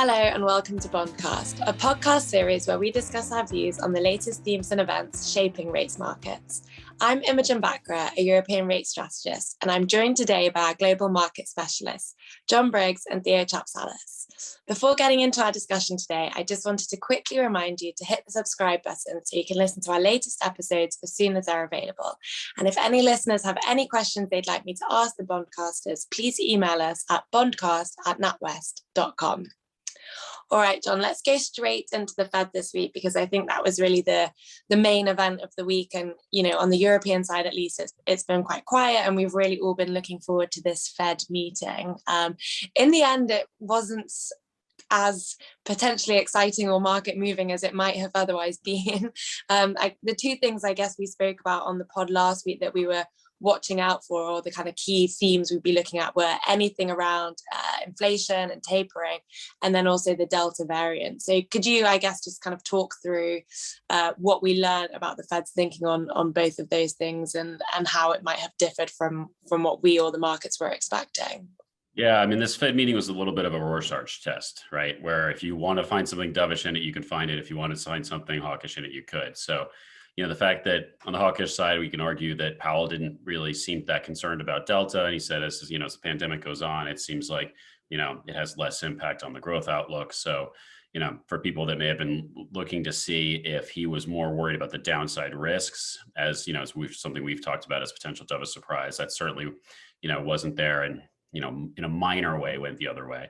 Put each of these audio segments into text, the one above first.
Hello and welcome to Bondcast, a podcast series where we discuss our views on the latest themes and events shaping rates markets. I'm Imogen Bachra, a European rate strategist, and I'm joined today by our global market specialists, John Briggs and Theo Chapsalis. Before getting into our discussion today, I just wanted to quickly remind you to hit the subscribe button so you can listen to our latest episodes as soon as they're available. And if any listeners have any questions they'd like me to ask the Bondcasters, please email us at bondcast@natwest.com. All right, John, let's go straight into the Fed this week, because I think that was really the main event of the week. And, you know, on the European side, at least, it's been quite quiet, and we've really all been looking forward to this Fed meeting. In the end, it wasn't as potentially exciting or market moving as it might have otherwise been. The two things I guess we spoke about on the pod last week that we were watching out for, or the kind of key themes we'd be looking at, were anything around inflation and tapering, and then also the Delta variant. So could you, I guess, just kind of talk through what we learned about the Fed's thinking on both of those things, and how it might have differed from what we or the markets were expecting? Yeah, I mean, this Fed meeting was a little bit of a Rorschach test, right? Where if you want to find something dovish in it, you can find it. If you want to find something hawkish in it, you could. So, you know, the fact that on the hawkish side, we can argue that Powell didn't really seem that concerned about Delta. And he said, as the pandemic goes on, it seems like, it has less impact on the growth outlook. So, for people that may have been looking to see if he was more worried about the downside risks, as something we've talked about as potential dovish surprise, that certainly, wasn't there. And, in a minor way went the other way.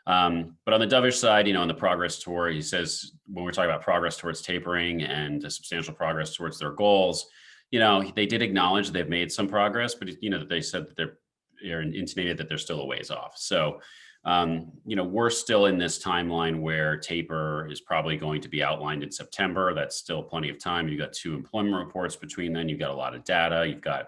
But on the dovish side, on the progress toward, he says, when we're talking about progress towards tapering and substantial progress towards their goals, they did acknowledge they've made some progress, but, they said that they're intimated that they're still a ways off. So, we're still in this timeline where taper is probably going to be outlined in September. That's still plenty of time. You've got 2 employment reports between then. You've got a lot of data. You've got,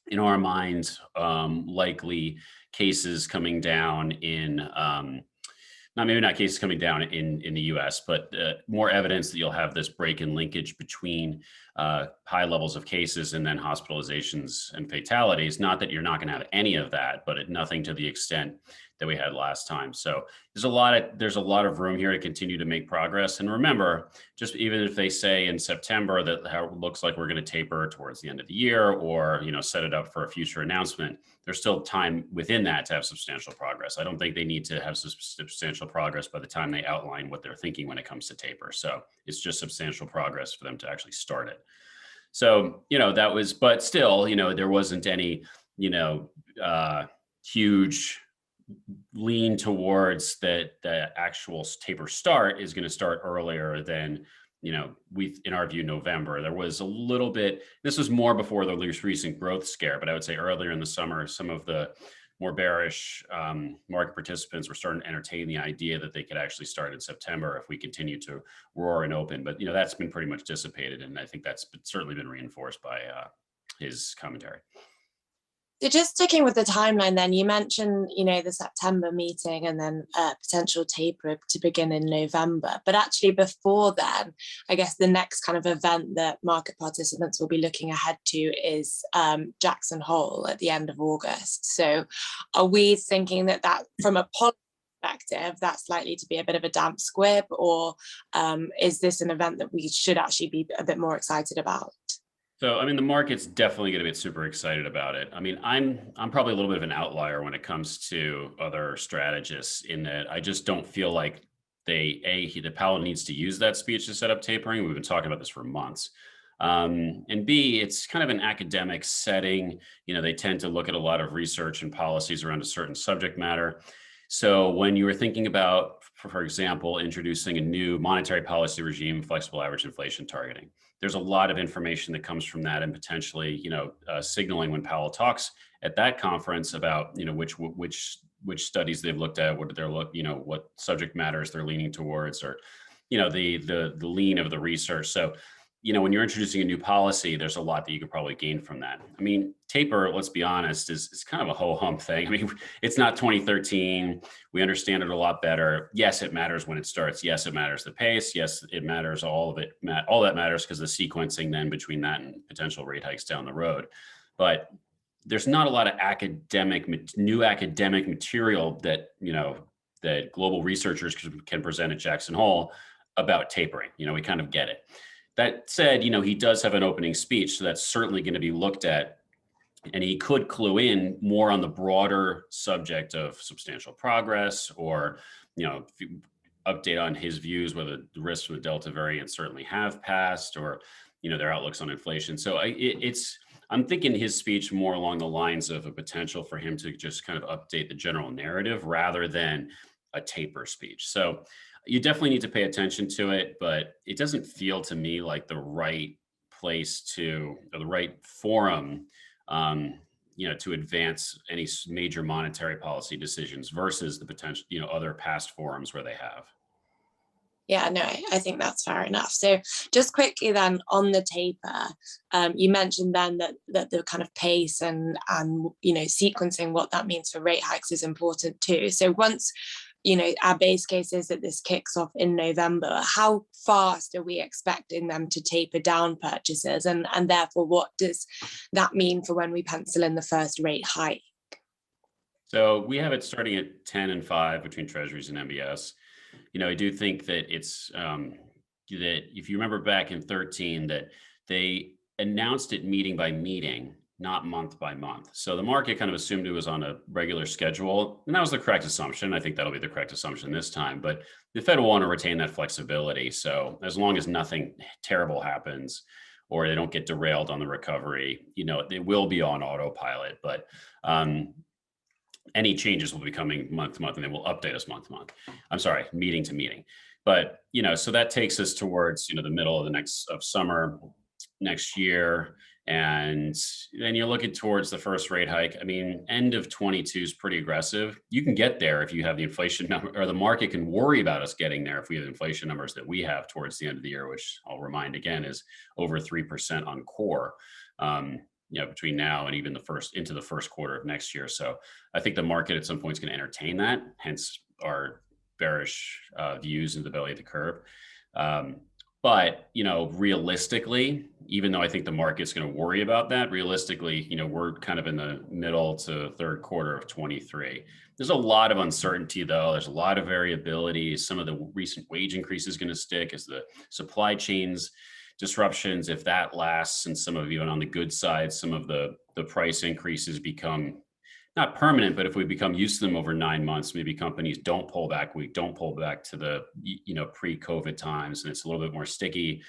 in our minds, likely cases coming down in, not cases coming down in the US, but more evidence that you'll have this break in linkage between high levels of cases and then hospitalizations and fatalities. Not that you're not going to have any of that, but nothing to the extent that we had last time. So there's a lot of room here to continue to make progress. And remember, just even if they say in September that how it looks like we're going to taper towards the end of the year, or set it up for a future announcement, there's still time within that to have substantial progress. I don't think they need to have substantial progress by the time they outline what they're thinking when it comes to taper. So it's just substantial progress for them to actually start it. So, that was, but still, there wasn't any, huge lean towards that the actual taper start is going to start earlier than, in our view, November. There was a little bit, this was more before the recent growth scare, but I would say earlier in the summer, some of the more bearish market participants were starting to entertain the idea that they could actually start in September if we continue to roar and open. But, that's been pretty much dissipated. And I think that's certainly been reinforced by his commentary. So just sticking with the timeline then, you mentioned, the September meeting and then potential taper to begin in November. But actually before then, I guess the next kind of event that market participants will be looking ahead to is Jackson Hole at the end of August. So are we thinking that from a policy perspective, that's likely to be a bit of a damp squib, or is this an event that we should actually be a bit more excited about? So, the market's definitely going to get super excited about it. I'm probably a little bit of an outlier when it comes to other strategists, in that I just don't feel like that Powell needs to use that speech to set up tapering. We've been talking about this for months. And B, it's kind of an academic setting. They tend to look at a lot of research and policies around a certain subject matter. So when you were thinking about, for example, introducing a new monetary policy regime, flexible average inflation targeting, there's a lot of information that comes from that, and potentially, signaling when Powell talks at that conference about, which studies they've looked at, what subject matters they're leaning towards, or, the lean of the research. So, when you're introducing a new policy, there's a lot that you could probably gain from that. Taper, let's be honest, is kind of a ho-hum thing. It's not 2013. We understand it a lot better. Yes, it matters when it starts. Yes, it matters the pace. Yes, it matters all of it. All that matters because the sequencing then between that and potential rate hikes down the road. But there's not a lot of new academic material that, that global researchers can present at Jackson Hole about tapering. We kind of get it. That said, he does have an opening speech, so that's certainly going to be looked at. And he could clue in more on the broader subject of substantial progress, or, update on his views, whether the risks from the Delta variant certainly have passed, or, their outlooks on inflation. So I'm thinking his speech more along the lines of a potential for him to just kind of update the general narrative rather than a taper speech. So you definitely need to pay attention to it, but it doesn't feel to me like the right place or the right forum, to advance any major monetary policy decisions versus the potential, other past forums where they have. Yeah, no, I think that's fair enough. So just quickly then on the taper, you mentioned then that the kind of pace and sequencing what that means for rate hikes is important too. So once, our base case is that this kicks off in November, how fast are we expecting them to taper down purchases? And therefore, what does that mean for when we pencil in the first rate hike? So we have it starting at 10 and 5 between treasuries and MBS. I do think that it's that if you remember back in 13, that they announced it meeting by meeting, not month by month. So the market kind of assumed it was on a regular schedule, and that was the correct assumption. I think that'll be the correct assumption this time, but the Fed will want to retain that flexibility. So as long as nothing terrible happens or they don't get derailed on the recovery, they will be on autopilot, but any changes will be coming month to month, and they will update us month to month. I'm sorry, meeting to meeting. But, so that takes us towards, the middle of summer next year. And then you're looking towards the first rate hike. I mean, end of 22 is pretty aggressive. You can get there if you have the inflation number, or the market can worry about us getting there if we have inflation numbers that we have towards the end of the year, which I'll remind again is over 3% on core. Between now and even into the first quarter of next year. So I think the market at some point is going to entertain that, hence our bearish views in the belly of the curve. But, realistically, even though I think the market's going to worry about that, realistically, we're kind of in the middle to third quarter of 23. There's a lot of uncertainty, though. There's a lot of variability. Some of the recent wage increases going to stick as the supply chains disruptions, if that lasts, and some of, even on the good side, some of the price increases become not permanent, but if we become used to them over 9 months, maybe companies don't pull back to the pre-COVID times, and it's a little bit more sticky,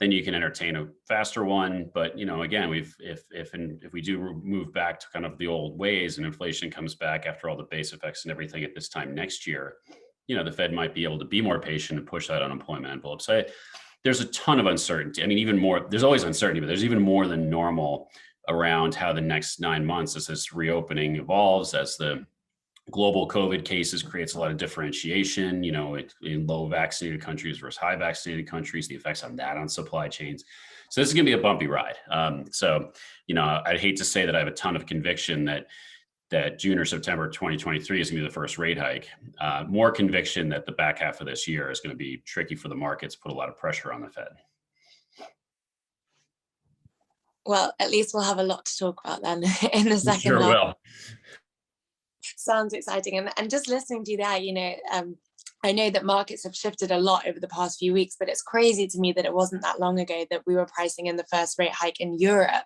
then you can entertain a faster one. But again, if we do move back to kind of the old ways and inflation comes back after all the base effects and everything at this time next year, the Fed might be able to be more patient and push that unemployment envelope. So there's a ton of uncertainty. I mean, even more, there's always uncertainty, but there's even more than normal around how the next 9 months as this reopening evolves, as the global COVID cases creates a lot of differentiation, in low vaccinated countries versus high vaccinated countries, the effects on that on supply chains. So this is going to be a bumpy ride. I'd hate to say that I have a ton of conviction that June or September 2023 is going to be the first rate hike. More conviction that the back half of this year is going to be tricky for the markets, put a lot of pressure on the Fed. Well, at least we'll have a lot to talk about then in the second Sure half. will. Sounds exciting. And just listening to you there, I know that markets have shifted a lot over the past few weeks, but it's crazy to me that it wasn't that long ago that we were pricing in the first rate hike in Europe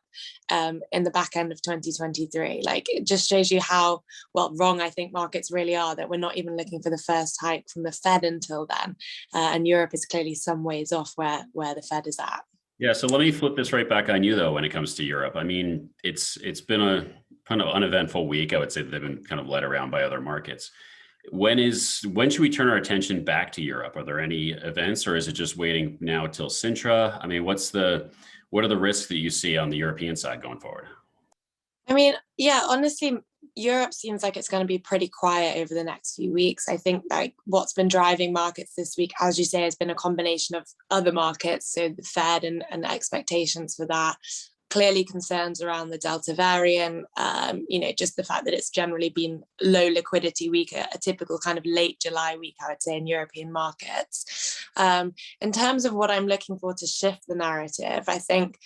in the back end of 2023. Like, it just shows you how wrong I think markets really are, that we're not even looking for the first hike from the Fed until then. And Europe is clearly some ways off where the Fed is at. Yeah, so let me flip this right back on you, though, when it comes to Europe. I mean, it's been a kind of uneventful week. I would say that they've been kind of led around by other markets. When should we turn our attention back to Europe? Are there any events, or is it just waiting now till Sintra? I mean, what are the risks that you see on the European side going forward? I mean, yeah, honestly, Europe seems like it's going to be pretty quiet over the next few weeks. I think like what's been driving markets this week, as you say, has been a combination of other markets, so the Fed and expectations for that. Clearly concerns around the Delta variant, just the fact that it's generally been low liquidity week, a typical kind of late July week, I would say, in European markets. In terms of what I'm looking for to shift the narrative, I think,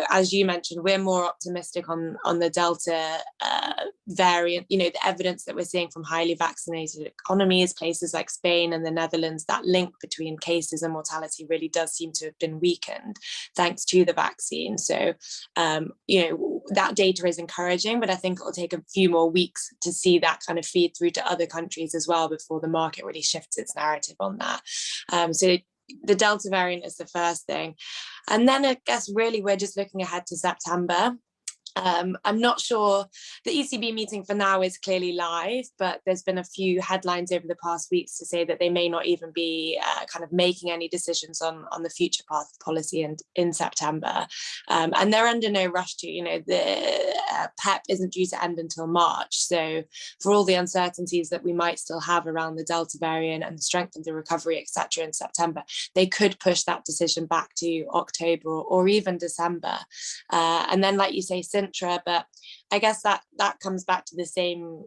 as you mentioned, we're more optimistic on the Delta variant. The evidence that we're seeing from highly vaccinated economies, places like Spain and the Netherlands, that link between cases and mortality really does seem to have been weakened thanks to the vaccine. So, that data is encouraging, but I think it will take a few more weeks to see that kind of feed through to other countries as well before the market really shifts its narrative on that. So the Delta variant is the first thing. And then I guess really we're just looking ahead to September. I'm not sure, the ECB meeting for now is clearly live, but there's been a few headlines over the past weeks to say that they may not even be kind of making any decisions on the future path of policy in September. And they're under no rush to, the PEP isn't due to end until March. So for all the uncertainties that we might still have around the Delta variant and the strength of the recovery, etc., in September, they could push that decision back to October or even December. And then, like you say, but I guess that comes back to the same,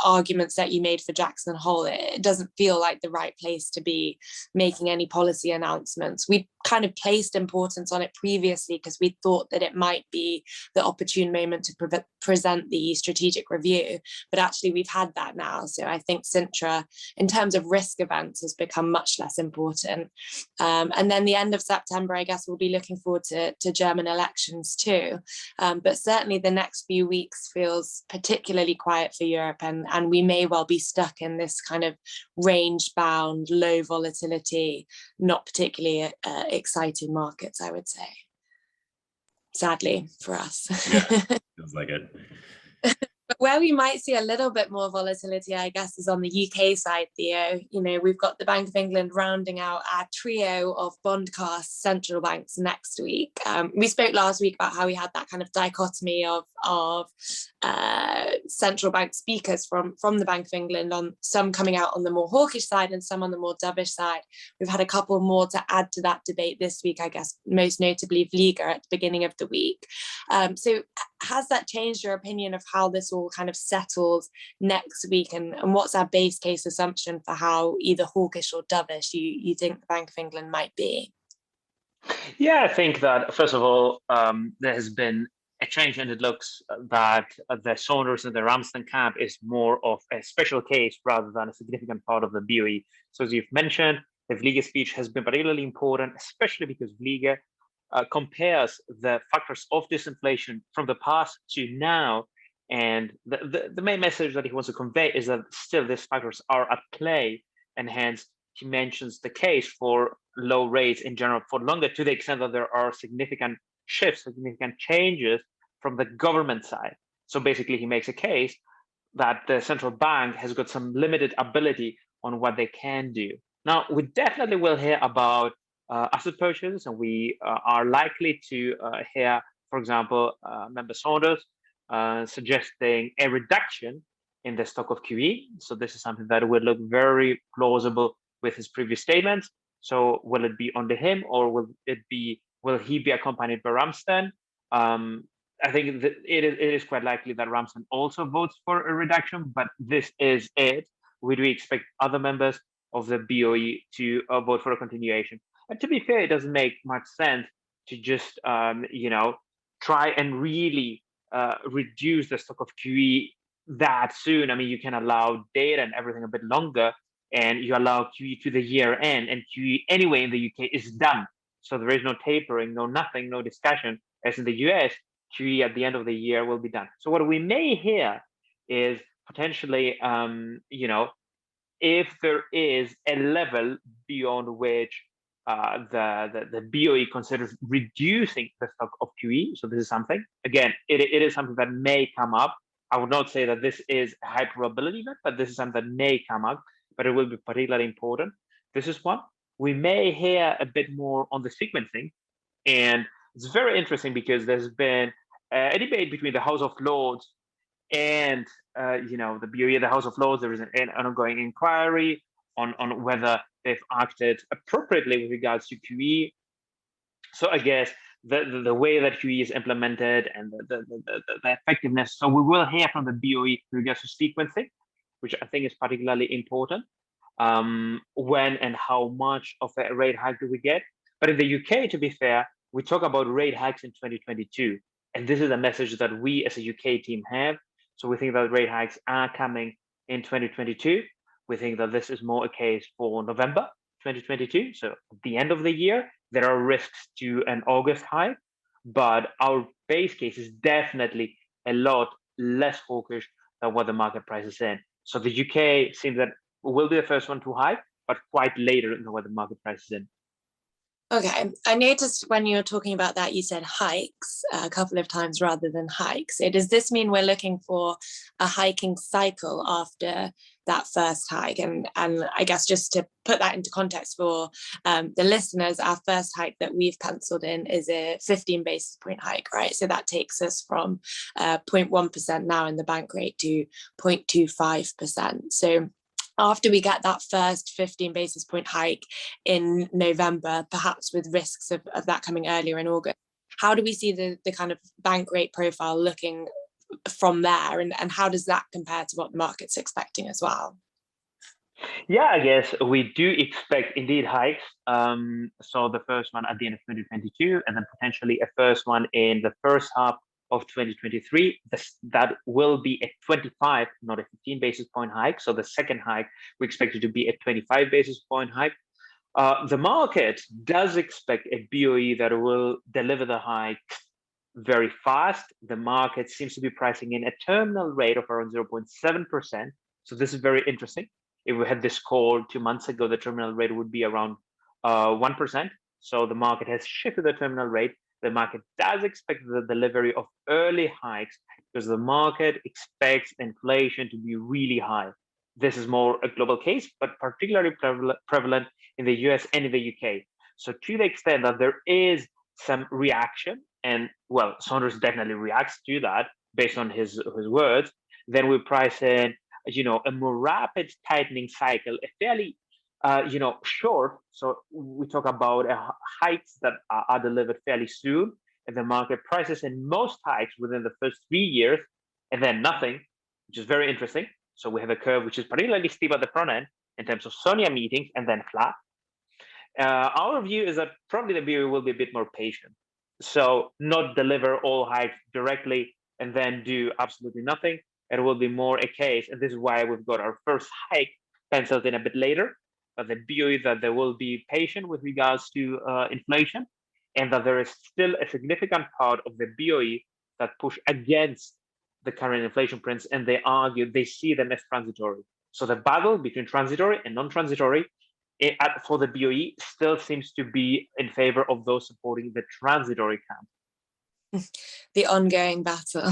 arguments that you made for Jackson Hole. It doesn't feel like the right place to be making any policy announcements. We kind of placed importance on it previously because we thought that it might be the opportune moment to present the strategic review, but actually we've had that now. So I think Sintra, in terms of risk events, has become much less important. And then the end of September, I guess we'll be looking forward to German elections too. But certainly the next few weeks feels particularly quiet for Europe, and we may well be stuck in this kind of range-bound, low volatility, not particularly exciting markets, I would say. Sadly for us. Yeah, feels like it. But where we might see a little bit more volatility, I guess, is on the UK side, Theo. We've got the Bank of England rounding out our trio of Bondcast central banks next week. We spoke last week about how we had that kind of dichotomy of central bank speakers from the Bank of England, on some coming out on the more hawkish side and some on the more dovish side. We've had a couple more to add to that debate this week, I guess, most notably Vliga at the beginning of the week. So has that changed your opinion of how this all kind of settles next week, and what's our base case assumption for how either hawkish or dovish you think the Bank of England might be? Yeah, I think that, first of all, there has been a change, and it looks that the Saunders and the Ramsden camp is more of a special case rather than a significant part of the BOE. So as you've mentioned, the Vliga speech has been particularly important, especially because Vliga compares the factors of disinflation from the past to now. And the main message that he wants to convey is that still these factors are at play, and hence he mentions the case for low rates in general for longer, to the extent that there are significant shifts, significant changes from the government side. So basically he makes a case that the central bank has got some limited ability on what they can do. Now, we definitely will hear about asset purchases, and we are likely to hear, for example, Member Saunders suggesting a reduction in the stock of QE. So this is something that would look very plausible with his previous statements. So will it be under him, or will he be accompanied by Ramsden? I think that it is quite likely that Ramsden also votes for a reduction, but this is it. We do expect other members of the BOE to vote for a continuation. And to be fair, it doesn't make much sense to just try and really reduce the stock of QE that soon. I mean, you can allow data and everything a bit longer, and you allow QE to the year end, and QE anyway in the UK is done. So there is no tapering, no nothing, no discussion. As in the US, QE at the end of the year will be done. So what we may hear is potentially, if there is a level beyond which the BOE considers reducing the stock of QE. So this is something, again, it is something that may come up. I would not say that this is a high probability event, but this is something that may come up, but it will be particularly important. This is one. We may hear a bit more on the sequencing, and it's very interesting because there's been a debate between the House of Lords and the BOE. The House of Lords, there is an ongoing inquiry on whether they've acted appropriately with regards to QE. So I guess the way that QE is implemented and the effectiveness. So we will hear from the BOE with regards to sequencing, which I think is particularly important. When and how much of a rate hike do we get? But in the UK, to be fair, we talk about rate hikes in 2022. And this is a message that we as a UK team have. So we think that rate hikes are coming in 2022. We think that this is more a case for November 2022. So at the end of the year, there are risks to an August hike, but our base case is definitely a lot less hawkish than what the market prices in. So the UK seems that will be the first one to hike, but quite later than what the market prices in. Okay, I noticed when you were talking about that, you said hikes a couple of times rather than hikes. So does this mean we're looking for a hiking cycle after that first hike? And I guess just to put that into context for the listeners, our first hike that we've penciled in is a 15 basis point hike, right? So that takes us from 0.1% now in the bank rate to 0.25%. So after we get that first 15 basis point hike in November, perhaps with risks of that coming earlier in August, how do we see the kind of bank rate profile looking from there? And how does that compare to what the market's expecting as well? Yeah, I guess we do expect indeed hikes. So the first one at the end of 2022, and then potentially a first one in the first half of 2023. That will be a 25, not a 15 basis point hike. So the second hike, we expect it to be a 25 basis point hike. The market does expect a BOE that will deliver the hike very fast. The market seems to be pricing in a terminal rate of around 0.7%. So this is very interesting. If we had this call 2 months ago, the terminal rate would be around 1%. So the market has shifted the terminal rate. The market does expect the delivery of early hikes because the market expects inflation to be really high. This is more a global case, but particularly prevalent in the US and in the UK. So to the extent that there is some reaction, and well, Saunders definitely reacts to that based on his words, then we price in, a more rapid tightening cycle, a fairly short. So we talk about hikes that are delivered fairly soon, and the market prices in most hikes within the first 3 years, and then nothing, which is very interesting. So we have a curve which is particularly steep at the front end in terms of SONIA meetings, and then flat. Our view is that probably the BOE will be a bit more patient. So not deliver all hikes directly and then do absolutely nothing. It will be more a case, and this is why we've got our first hike penciled in a bit later, but the BOE that there will be patient with regards to inflation, and that there is still a significant part of the BOE that push against the current inflation prints, and they see them as transitory. So the battle between transitory and non-transitory for the BOE still seems to be in favor of those supporting the transitory camp. The ongoing battle.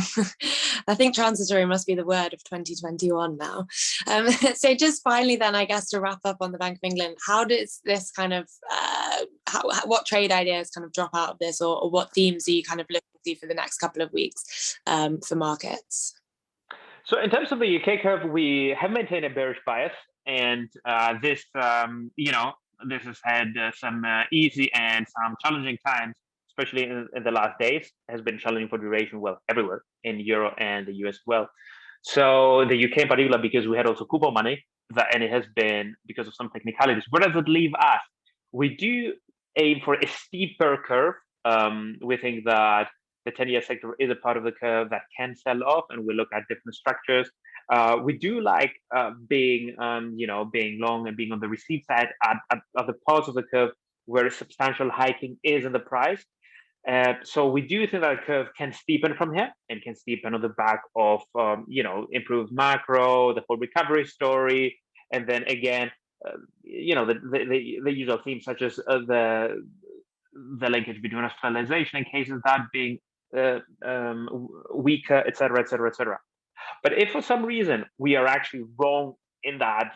I think transitory must be the word of 2021 now. So just finally then, I guess, to wrap up on the Bank of England, how does this kind of, what trade ideas kind of drop out of this, or what themes are you kind of looking to for the next couple of weeks for markets? So in terms of the UK curve, we have maintained a bearish bias, and this has had some easy and some challenging times, especially in the last days. It has been challenging for duration, well, everywhere in Euro and the US as well. So the UK in particular, because we had also coupon money, and it has been because of some technicalities. Where does it leave us? We do aim for a steeper curve. We think that the 10-year sector is a part of the curve that can sell off, and we look at different structures. We do like being long and being on the receive side at the parts of the curve where substantial hiking is in the price. So we do think that the curve can steepen from here, and can steepen on the back of improved macro, the whole recovery story, and then again, the usual themes such as the linkage between hospitalization and cases that being weaker, etc., etc., etc. But if for some reason we are actually wrong in that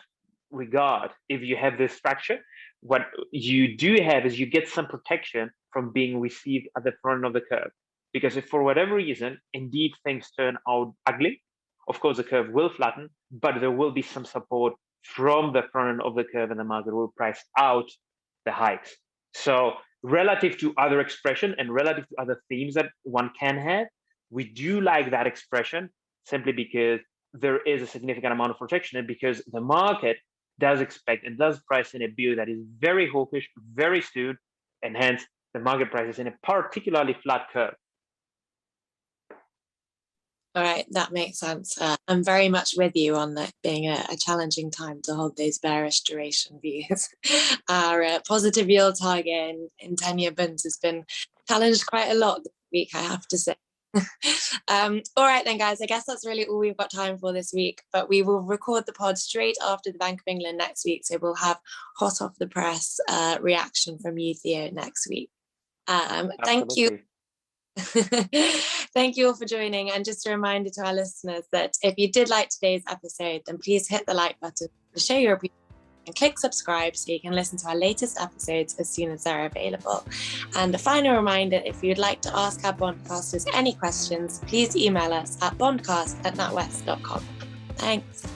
regard, if you have this structure, what you do have is you get some protection from being received at the front of the curve. Because if for whatever reason, indeed things turn out ugly, of course the curve will flatten, but there will be some support from the front end of the curve, and the market will price out the hikes. So relative to other expression and relative to other themes that one can have, we do like that expression simply because there is a significant amount of protection, and because the market does expect and does price in a BOE that is very hawkish very soon, and hence the market prices in a particularly flat curve. All right, that makes sense. I'm very much with you on that being a challenging time to hold those bearish duration views. Our positive yield target in 10-year bonds has been challenged quite a lot this week, I have to say. All right then, guys, I guess that's really all we've got time for this week, but we will record the pod straight after the Bank of England next week, so we'll have hot off the press reaction from you, Theo, next week. Thank you. Thank you all for joining, and just a reminder to our listeners that if you did like today's episode, then please hit the like button to show your appreciation and click subscribe so you can listen to our latest episodes as soon as they're available. And a final reminder, if you'd like to ask our Bondcasters any questions, please email us at bondcast@natwest.com. Thanks.